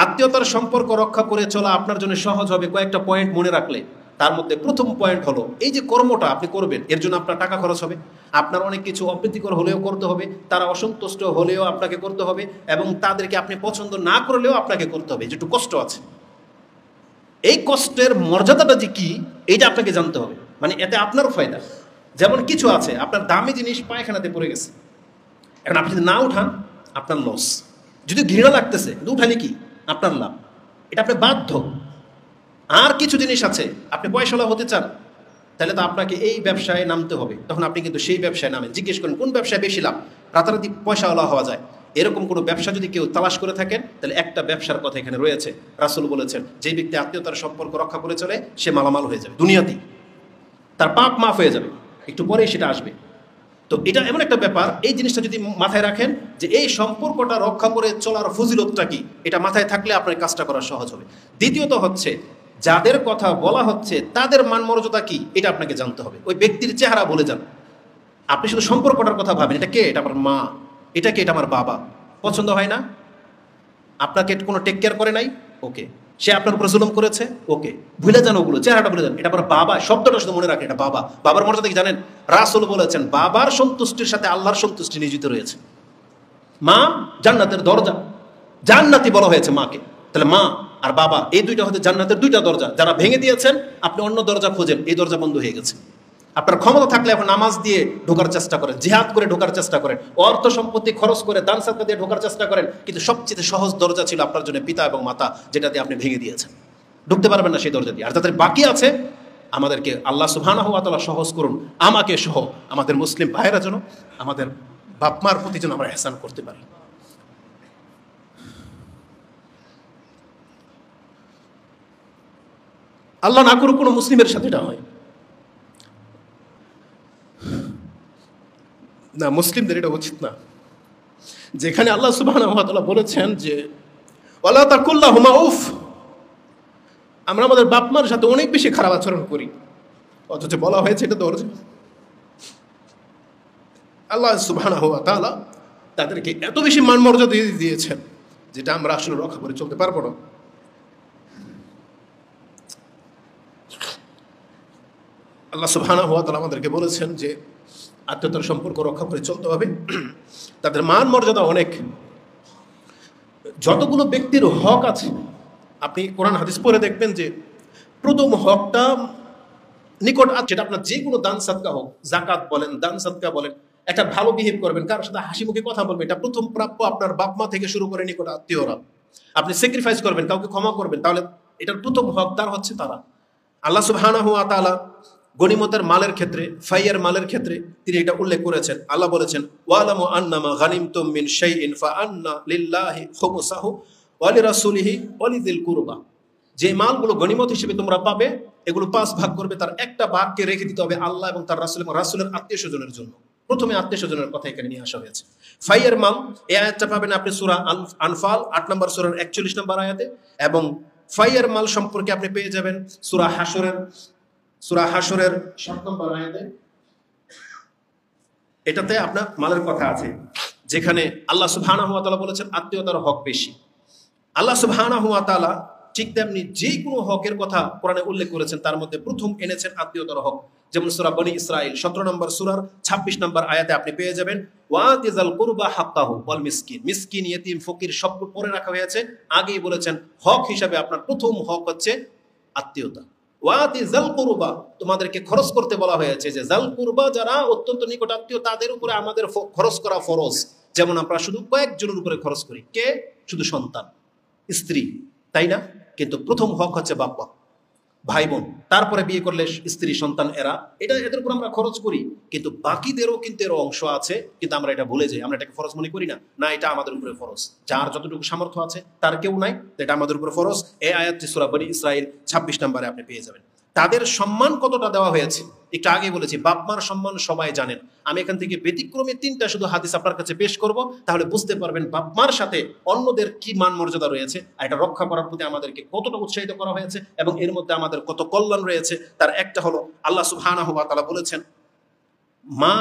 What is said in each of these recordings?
আত্মীয়তার সম্পর্ক রক্ষা করে চলা আপনার জন্য সহজ হবে কয়েকটা পয়েন্ট মনে রাখলে। তার মধ্যে প্রথম পয়েন্ট হলো, এই যে কর্মটা আপনি করবেন এর জন্য আপনার টাকা খরচ হবে, আপনার অনেক কিছু অপ্রীতিকর হলেও করতে হবে, তারা অসন্তুষ্ট হলেও আপনাকে করতে হবে, এবং তাদেরকে আপনি পছন্দ না করলেও আপনাকে করতে হবে, যেটু কষ্ট আছে। এই কষ্টের মর্যাদাটা যে কি এইটা আপনাকে জানতে হবে, মানে এতে আপনারও ফায়দা। যেমন কিছু আছে আপনার দামি জিনিস পায়খানাতে পড়ে গেছে, এখন আপনি যদি না উঠান আপনার লস, যদি ঘৃণা লাগতেছে কিন্তু উঠালে কি আপনার লাভ, এটা আপনি বাধ্য। আর কিছু জিনিস আছে আপনি পয়সাওয়ালা হতে চান, তাহলে তো আপনাকে এই ব্যবসায় নামতে হবে, তখন আপনি কিন্তু সেই ব্যবসায় নামেন। জিজ্ঞেস করেন কোন ব্যবসায় বেশি লাভ, রাতারাতি পয়সাওয়ালা হওয়া যায়, এরকম কোনো ব্যবসা যদি কেউ তালাশ করে থাকেন তাহলে একটা ব্যবসার কথা এখানে রয়েছে। রাসূল বলেছেন যে ব্যক্তি আত্মীয়তার সম্পর্ক রক্ষা করে চলে সে মালামাল হয়ে যাবে দুনিয়াতেই, তার পাপ মাফ হয়ে যাবে, একটু পরেই সেটা আসবে। তো এটা এমন একটা ব্যাপার, এই জিনিসটা যদি মাথায় রাখেন যে এই সম্পর্কটা রক্ষা করে চলার ফজিলতটা কি, এটা মাথায় থাকলে আপনার কাজটা করা সহজ হবে। দ্বিতীয়ত হচ্ছে যাদের কথা বলা হচ্ছে তাদের মান মর্যাদা কি এটা আপনাকে জানতে হবে। ওই ব্যক্তির চেহারা বলে যান, আপনি শুধু সম্পর্কটার কথা ভাবেন, এটা কে, এটা আমার মা, এটা কে, এটা আমার বাবা, পছন্দ হয় না, আপনাকে কোনো টেক কেয়ার করে নাই, ওকে, সে আপনার উপরে জুলুম করেছে, ওকে, ভুলে যান ওগুলো, চেহারাটা ভুলে যান, এটা আমার বাবা, শব্দটা শুধু মনে রাখেন, এটা বাবা। বাবার মর্যাদা কি জানেন? রাসূল বলেছেন বাবার সন্তুষ্টির সাথে আল্লাহর সন্তুষ্টি নিয়োজিত রয়েছে। মা জান্নাতের দরজা, জান্নাতি বলা হয়েছে মাকে, তাহলে মা আর বাবা এই দুইটা হতে জান্নাতের দুইটা দরজা, যারা ভেঙে দিয়েছেন আপনি অন্য দরজা খোঁজেন, এই দরজা বন্ধ হয়ে গেছে। আপনার ক্ষমতা থাকলে এখন নামাজ দিয়ে ঢোকার চেষ্টা করেন, জিহাদ করে ঢোকার চেষ্টা করেন, অর্থ সম্পত্তি খরচ করে দান সাদকা দিয়ে ঢোকার চেষ্টা করেন, কিন্তু সবচেয়ে সহজ দরজা ছিল আপনার জন্য পিতা এবং মাতা, যেটা দিয়ে আপনি ভেঙে দিয়েছেন, ঢুকতে পারবেন না সেই দরজা দিয়ে। আর যাদের বাকি আছে আমাদেরকে আল্লাহ সুবহানাহু ওয়া তাআলা সহজ করুন, আমাকে সহ আমাদের মুসলিম ভাইয়েরা যেন আমাদের বাপ মার প্রতি যেন আমরা ইহসান করতে পারি। আল্লাহ না করুক কোনো মুসলিমের সাথে এটা হয় না, মুসলিমদের এটা উচিত না। যেখানে আল্লাহ সুবহানাহু ওয়া তাআলা বলেছেন যে ওয়ালা তাকুল লাহুমা উফ, আমরা আমাদের বাপ মার সাথে অনেক বেশি খারাপ আচরণ করি, অথচ বলা হয়েছে এটা দরজা। আল্লাহ সুবহানাহু ওয়া তাআলা তাদেরকে এত বেশি মান মর্যাদা দিয়েছেন যেটা আমরা আসলে রক্ষা করে চলতে পারবো না। আল্লাহ সুবহানাহু ওয়া তাআলা আমাদেরকে বলেছেন যে আত্মীয়তার সম্পর্ক রক্ষা করে চলতে হবে, তাদের মান মর্যাদা অনেক। যতগুলো ব্যক্তির হক আছে আপনি কোরআন হাদিস পড়ে দেখবেন যে প্রথম হকটা নিকট আছে, যেটা আপনার যে কোনো দান সাদকা হোক, যাকাত বলেন, দান সাদকা বলেন, একটা ভালো বিহেভ করবেন, কারোর সাথে হাসি মুখে কথা বলবেন, এটা প্রথম প্রাপ্য আপনার বাপ মা থেকে শুরু করে নিকট আত্মীয়রা। আপনি স্যাক্রিফাইস করবেন, কাউকে ক্ষমা করবেন, তাহলে এটার প্রথম হকদার হচ্ছে তারা। আল্লাহ সুবহানাহু ওয়া তাআলা গনিমতের মালের ক্ষেত্রে, ফাইয়ের মালের ক্ষেত্রে তিনি এটা উল্লেখ করেছেন। আল্লাহ বলেছেন ওয়ালামু আন্নামা গানিমতুম মিন শাইইন ফাআন্না লিল্লাহি খুমুসাহু ওয়া লিরাসূলিহি ওয়া লিযিল কুরবা, যে মালগুলো গনিমত হিসেবে তোমরা পাবে এগুলো 5 ভাগ করবে, তার একটা ভাগকে রেখে দিতে হবে আল্লাহ এবং তার রাসূল এবং রাসূলের আত্মীয় স্বজনের জন্য। প্রথমে আত্মীয় স্বজনের কথা এখানে নিয়ে আসা হয়েছে। ফাইয়ের মাল এই আয়াতটা পাবেন আপনি সূরা আনফাল 8 নম্বর সূরার 41 নম্বর আয়াতে, এবং ফাইয়ের মাল সম্পর্কে আপনি পেয়ে যাবেন সূরা হাশরের 7 নম্বর আয়াতে। এটাতে আপনার মালের কথা আছে, যেখানে আল্লাহ সুবহানাহু ওয়া তাআলা বলেছেন আত্মীয়তার হক বেশি। আল্লাহ সুবহানাহু ওয়া তাআলা ঠিক তেমনি যে কোনো হকের কথা কোরআনে উল্লেখ করেছেন, তার মধ্যে প্রথম এনেছেন আত্মীয়তার হক। যেমন সূরা বনী ইসরাঈল 17 নম্বর সূরার 26 নম্বর আয়াতে আপনি পেয়ে যাবেন ওয়াতিজাল কুরবা হাক্কাহু ওয়াল মিসকিন, মিসকিন, ইয়েতিম, ফকির সব পরে রাখা হয়েছে। আগেই বলেছেন হক হিসাবে আপনার প্রথম হক হচ্ছে আত্মীয়তা। ওয়াতিজাল কুরবা, তোমাদেরকে খরচ করতে বলা হয়েছে, যে জাল কুরবা যারা অত্যন্ত নিকট আত্মীয় তাদের উপরে আমাদের খরচ করা ফরজ। যেমন আমরা শুধু কয়েকজনের উপরে খরচ করি, কে? শুধু সন্তান, স্ত্রী, তাই না? কিন্তু প্রথম হক হচ্ছে বাবা, ভাই বোন, তারপরে বিয়ে করলে স্ত্রী, সন্তান, এদের উপর আমরা খরচ করি, কিন্তু বাকিদেরও কিন্তু এর অংশ আছে, কিন্তু আমরা এটা ভুলে যাই, আমরা এটাকে ফরজ মনে করি না। না, এটা আমাদের উপরে ফরজ, যার যতটুকু সামর্থ্য আছে, তার কেউ নাই, এটা আমাদের উপরে ফরজ। এই আয়াতটি সূরা বনী ইসরাঈল 26 নম্বরে আপনি পেয়ে যাবেন। তাদের সম্মান কতটা দেওয়া হয়েছে একটু আগে বলেছি, বাপ মার সম্মান সবাই জানেন। আমি এখান থেকে ব্যতিক্রমে 3টা শুধু হাদিস আপনার কাছে পেশ করব, তাহলে বুঝতে পারবেন বাপ মার সাথে অন্যদের কি মান মর্যাদা রয়েছে, আর এটা রক্ষা করার প্রতি আমাদেরকে কতটা উৎসাহিত করা হয়েছে, এবং এর মধ্যে আমাদের কত কল্যাণ রয়েছে। তার একটা হলো আল্লাহ সুবহানাহু ওয়া তাআলা বলেছেন মা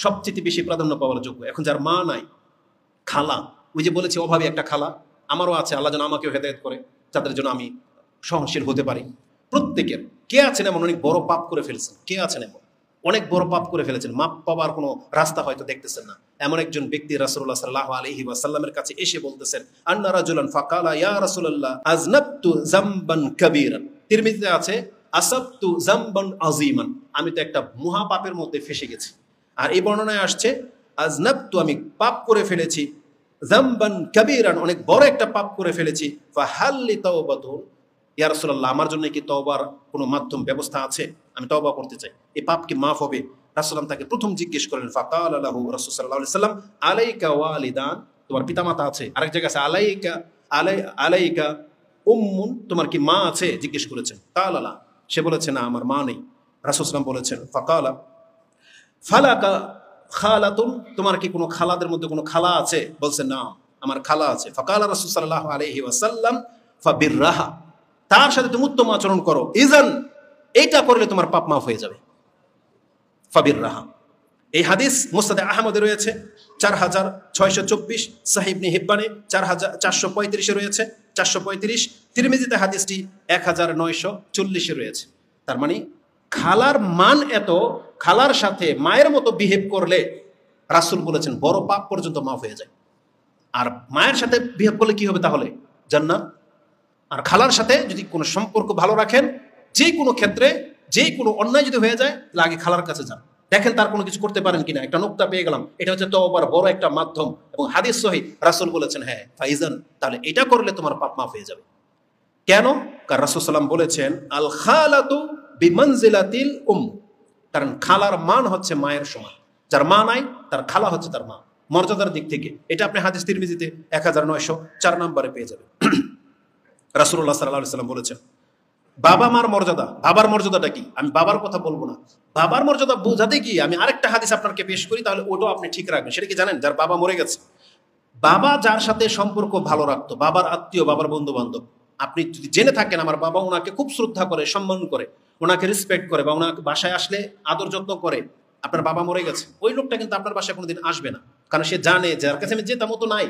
সবচেয়ে বেশি প্রাধান্য পাওয়ার যোগ্য। এখন যার মা নাই, খালা, ওই যে বলেছি অভাবী একটা খালা, আমারও আছে, আল্লাহ যেন আমাকেও হেদায়েত করে, যাদের জন্য আমি সহনশীল হতে পারি। প্রত্যেকের কে আছেন এমন অনেক বড় পাপ করে ফেলেছেন, কে আছেন এমন অনেক বড় পাপ করে ফেলেছেন, মাপ পাওয়ার কোনো রাস্তা হয়তো দেখতেছেন না। এমন একজন ব্যক্তি রাসূলুল্লাহ সাল্লাল্লাহু আলাইহি ওয়াসাল্লামের কাছে এসে বলতেছেন, আন্না রাজুলান ফাকালা ইয়া রাসূলুল্লাহ আযনাবতু যামবান কাবীরান। তিরমিজিতে আছে আসাবতু যামবান আযীমান, আমি তো একটা মহা পাপের মধ্যে ফেসে গেছি। আর এই বর্ণনায় আসছে আযনাবতু, আমি পাপ করে ফেলেছি, যামবান কাবীরান, অনেক বড় একটা পাপ করে ফেলেছি, ফাহাল লি তাওবাতুন, ইয়া রাসূলুল্লাহ আমার জন্য কি তওবার কোনো মাধ্যম ব্যবস্থা আছে, আমি তওবা করতে চাই, এই পাপ কি মাফ হবে? রাসূলুল্লাহ তাকে প্রথম জিজ্ঞেস করলেন, ফাকালা লাহু রাসূল সাল্লাল্লাহু আলাইহি সাল্লাম আলাইকা ওয়ালিদান, তোমার পিতামাতা আছে? আরেক জায়গায় আছে আলাইকা আলাইকা উম্মুন, তোমার কি মা আছে জিজ্ঞেস করেছেন। কালা লা, সে বলেছে না আমার মা নেই। রাসূল সাল্লাল্লাহু বলেছেন ফাকালা ফালাকা খালাতুন, তোমার কি কোনো খালাদের মধ্যে কোনো খালা আছে? বলছে না আমার খালা আছে। ফাকালা রাসূল সাল্লাল্লাহু আলাইহি ওয়াসাল্লাম ফাবিররাহা, তার সাথে তুমি উত্তম আচরণ করো, ইজান এইটা করলে তোমার পাপ মাফ হয়ে যাবে। ফাবিররাহা, এই হাদিস মুসনাদে আহমদে রয়েছে 4624, সহিহ ইবনে হিব্বানে 4435 রয়েছে 435, তিরমিজিতে হাদিসটি 1940 রয়েছে। তার মানে খালার মান এত, খালার সাথে মায়ের মতো বিহেভ করলে রাসূল বলেছেন বড় পাপ পর্যন্ত মাফ হয়ে যায়। আর মায়ের সাথে বিহেভ করলে কি হবে তাহলে? জান্নাত। আর খালার সাথে যদি কোনো সম্পর্ক ভালো রাখেন, যে কোনো ক্ষেত্রে যে কোনো অন্যায় যদি হয়ে যায় তাহলে আগে খালার কাছে যান, দেখেন তার কোনো কিছু করতে পারেন কিনা। একটা নুকতা পেয়ে গেলাম, এটা হচ্ছে তওবার বড় একটা মাধ্যম, এবং হাদিস সহিহ, রাসূল বলেছেন হ্যাঁ ফাইজান, তাহলে এটা করলে তোমার পাপ মাফ হয়ে যাবে। কেন? কারণ রাসূল সাল্লাল্লাহু বলেছেন আল খালাতু বিমানজিলাতিল কারণ খালার মান হচ্ছে মায়ের সমান, যার মা নাই তার খালা হচ্ছে তার মা, মর্যাদার দিক থেকে। এটা আপনি হাদিস তিরমিজিতে 1904 নম্বরে পেয়ে যাবেন। রাসূলুল্লাহ সাল্লাল্লাহু আলাইহি ওয়াসাল্লাম বলেছেন বাবা মার মর্যাদা। বাবার মর্যাদাটা কি? আমি বাবার কথা বলবো না, বাবার মর্যাদা বোঝাতে কি আমি আরেকটা হাদিস আপনাকে পেশ করি, তাহলে ওটাও আপনি ঠিক রাখবেন। সেটা কি জানেন? যার বাবা মরে গেছে, বাবা যার সাথে সম্পর্ক ভালো রাখতো, বাবার আত্মীয়, বাবার বন্ধু বান্ধব, আপনি যদি জেনে থাকেন আমার বাবা ওনাকে খুব শ্রদ্ধা করে, সম্মান করে, ওনাকে রেসপেক্ট করে, বা ওনাকে বাসায় আসলে আদর যত্ন করে, আপনার বাবা মরে গেছে, ওই লোকটা কিন্তু আপনার বাসায় কোনোদিন আসবে না, কারণ সে জানে যার কাছে আমি যেতাম তো নাই,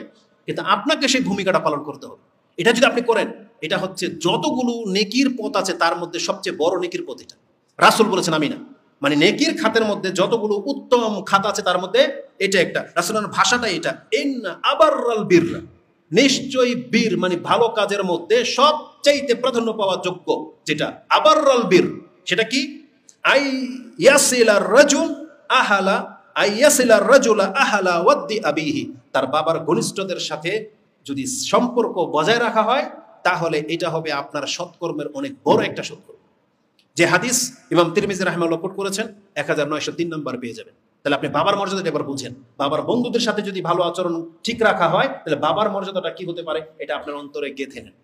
কিন্তু আপনাকে সেই ভূমিকাটা পালন করতে হবে। এটা যদি আপনি করেন, এটা হচ্ছে যতগুলো নেকির পথ আছে তার মধ্যে সবচেয়ে বড় নেকির পথ এটা। রাসূল বলেছেন আমি না, মানে নেকির খাতের মধ্যে যতগুলো উত্তম খাত আছে তার মধ্যে এটা একটা। রাসূলের ভাষাটা এটা, ইন্না আবাররাল বিররা, নিশ্চয়ই বীর মানে ভালো কাজের মধ্যে সবচাইতে প্রাধান্য পাওয়া যোগ্য যেটা আবাররাল বীর, সেটা কি? আই ইয়াসিলার রাজুল আহালা আই ইয়াসিলার রাজুলা আহালা ওয়াদ্দি আবিহি, তার বাবার ঘনিষ্ঠদের সাথে যদি সম্পর্ক বজায় রাখা হয় তাহলে এটা হবে আপনার সৎকর্মের অনেক বড় একটা সৎকর্ম। যে হাদিস ইমাম তিরমিজি রাহিমাহুল্লাহ কোট করেছেন 1903 নম্বর পেয়ে যাবেন। তাহলে আপনি বাবার মর্যাদাটা এবার বুঝেন। বাবার বন্ধুদের সাথে যদি ভালো আচরণ ঠিক রাখা হয় তাহলে বাবার মর্যাদাটা কি হতে পারে এটা আপনার অন্তরে গেঁথে নেন।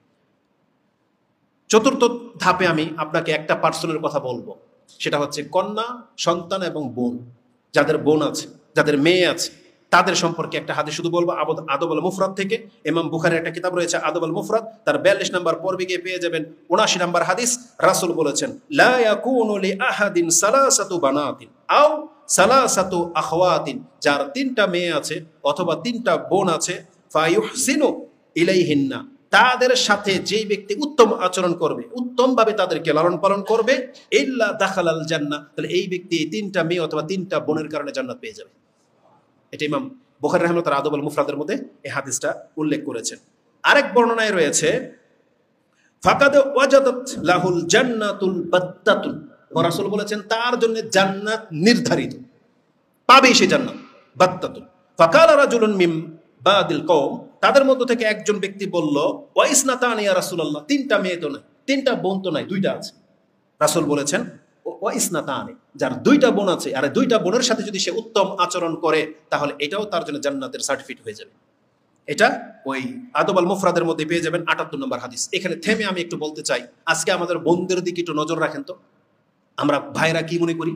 চতুর্থ ধাপে আমি আপনাকে একটা পার্সনের কথা বলবো, সেটা হচ্ছে কন্যা সন্তান এবং বোন। যাদের বোন আছে, যাদের মেয়ে আছে, তাদের সম্পর্কে একটা হাদিস শুধু বলবো আদব আল মুফরাদ থেকে। ইমাম বুখারীর একটা কিতাব রয়েছে আদব আল মুফরাদ, তার 42 নম্বর পর্বে গিয়ে পেয়ে যাবেন 79 নম্বর হাদিস। রাসূল বলেছেন লা ইয়াকুনু লি আহাদিন সালাসাতু বানাতিন আও সালাসাতু আখওয়াতিন, যার 3টা মেয়ে আছে অথবা 3টা বোন আছে, ফায়ুহসিনু ইলাইহিন্না, তাদের সাথে যেই ব্যক্তি উত্তম আচরণ করবে, উত্তম ভাবে তাদেরকে লালন পালন করবে, ইল্লা দাখালাল জান্নাহ, তাহলে এই ব্যক্তি এই 3টা মেয়ে অথবা 3টা বোনের কারণে জান্নাত পেয়ে যাবে। এটা ইমাম বুখারী রাহিমাহুল্লাহ তাআলা আদব আল মুফরাদের মধ্যে এই হাদিসটা উল্লেখ করেছেন। আরেক বর্ণনায় রয়েছে ফাকাদ ওয়াজাদাত লাহুল জান্নাতুল বাত্তাতুন, রাসূল বলেছেন তার জন্য জান্নাত নির্ধারিত, পাবে সে জান্নাত। বাত্তাতুন ফাকালা রাজুলুন মিন বাদিল কওম, তাদের মধ্য থেকে একজন ব্যক্তি বলল ওয়াইসনাতানি ইয়া রাসূলুল্লাহ, 3টা মেয়ে তো নাই, 3টা বোন তো নাই, 2টা আছে। রাসূল বলেছেন ওয়াইসনাতানি, যার 2টা বোন আছে আর 2টা বোনের সাথে যদি সে উত্তম আচরণ করে তাহলে এটাও তার জন্য জান্নাতের সার্টিফিকেট হয়ে যাবে। এটা ওই আদব আল মুফরাদের মধ্যে পেয়ে যাবেন 78 নম্বর হাদিস। এখানে থেমে আমি একটু বলতে চাই, আজকে আমাদের বোনদের দিকে একটু নজর রাখেন তো, আমরা ভাইরা কি মনে করি?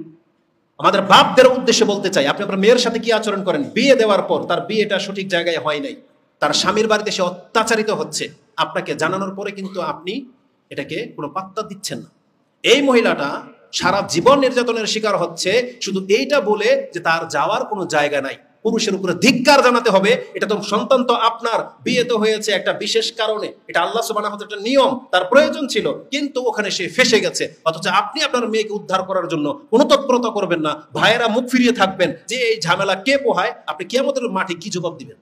আমাদের বাপদের উদ্দেশ্যে বলতে চাই, আপনি আপনার মেয়ের সাথে কি আচরণ করেন? বিয়ে দেওয়ার পর তার বিয়েটা সঠিক জায়গায় হয় নাই, তার স্বামীর বাড়িতে সে অত্যাচারিত হচ্ছে, আপনাকে জানানোর পরে কিন্তু আপনি এটাকে কোনো পাত্তা দিচ্ছেন না। এই মহিলাটা সারা জীবন নির্যাতনের শিকার হচ্ছে শুধু এইটা বলে যে তার যাওয়ার কোনো জায়গা নাই, পুরুষের উপরে ধিক্কার জানাতে হবে। এটা তো সন্তান তো আপনার, বিয়ে তো হয়েছে একটা বিশেষ কারণে, এটা আল্লাহ সুবহানাহু ওয়া তাআলার একটা নিয়ম, তার প্রয়োজন ছিল, কিন্তু ওখানে সে ফেসে গেছে। অথচ আপনি আপনার মেয়েকে উদ্ধার করার জন্য কোনো তৎপরতা করবেন না, ভাইয়েরা মুখ ফিরিয়ে থাকবেন যে এই ঝামেলা কে পোহায়, আপনি কিয়ামতের মাঠে কি জবাব দিবেন?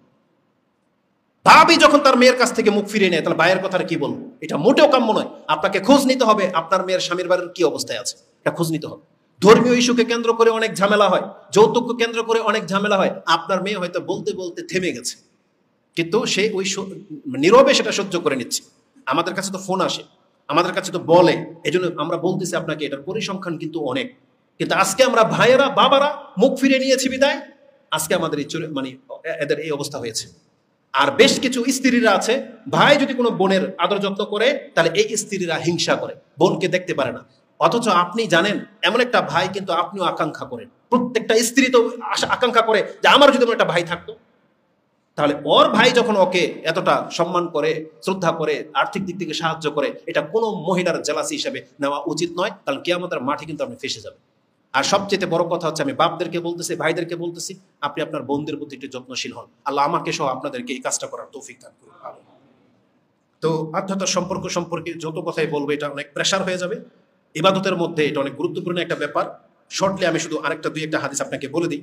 ভাবি যখন তার মেয়ের কাছ থেকে মুখ ফিরিয়ে নেয়, তাহলে ভাইয়ের কথা কি বলবো? এটা মোটেও কাম্য নয়। আপনাকে খোঁজ নিতে হবে আপনার মেয়ের স্বামীর বাড়ির কি অবস্থায় আছে, এটা খোঁজ নিতে হবে। ধর্মীয় ইস্যুকে কেন্দ্র করে অনেক ঝামেলা হয়, যৌতুককে কেন্দ্র করে অনেক ঝামেলা হয়। আপনার মেয়ে হয়তো বলতে বলতে থেমে গেছে, কিন্তু সে ওই নীরবে সেটা সহ্য করে নিচ্ছে। আমাদের কাছে তো ফোন আসে, আমাদের কাছে তো বলে, এই জন্য আমরা বলতেছি আপনাকে, এটার পরিসংখ্যান কিন্তু অনেক। কিন্তু আজকে আমরা ভাইয়েরা বাবারা মুখ ফিরে নিয়েছি বিদায়, আজকে আমাদের এই মানে এদের এই অবস্থা হয়েছে। আর বেশ কিছু স্ত্রীরা আছে, ভাই যদি কোনো বোনের আদর যত্ন করে, তাহলে এই স্ত্রীরা হিংসা করে, বোনকে দেখতে পারে না। অথচ আপনি জানেন এমন একটা ভাই কিন্তু আপনিও আকাঙ্ক্ষা করেন, প্রত্যেকটা স্ত্রী তো আকাঙ্ক্ষা করে যে আমার যদি এমন একটা ভাই থাকতো। তাহলে ওর ভাই যখন ওকে এতটা সম্মান করে, শ্রদ্ধা করে, আর্থিক দিক থেকে সাহায্য করে, এটা কোনো মহিলার জেলাসি হিসেবে নেওয়া উচিত নয়, কারণ কিয়ামতের মাঠে কিন্তু আপনি ফেসে যাবেন। আর সবচেয়ে বড় কথা হচ্ছে, আমি বাপদেরকে বলতেছি, ভাইদেরকে বলতেছি, আপনি আপনার বোনদের প্রতি একটু যত্নশীল হন। আল্লাহ আমাকে সহ আপনাদেরকে এই কাজটা করার তৌফিক দান করুন। তো আধ্যাত্মিক সম্পর্ক সম্পর্কে যত কথাই বলবো এটা অনেক প্রেশার হয়ে যাবে। ইবাদতের মধ্যে এটা অনেক গুরুত্বপূর্ণ একটা ব্যাপার। শর্টলি আমি শুধু আরেকটা দুই একটা হাদিস আপনাকে বলে দিই।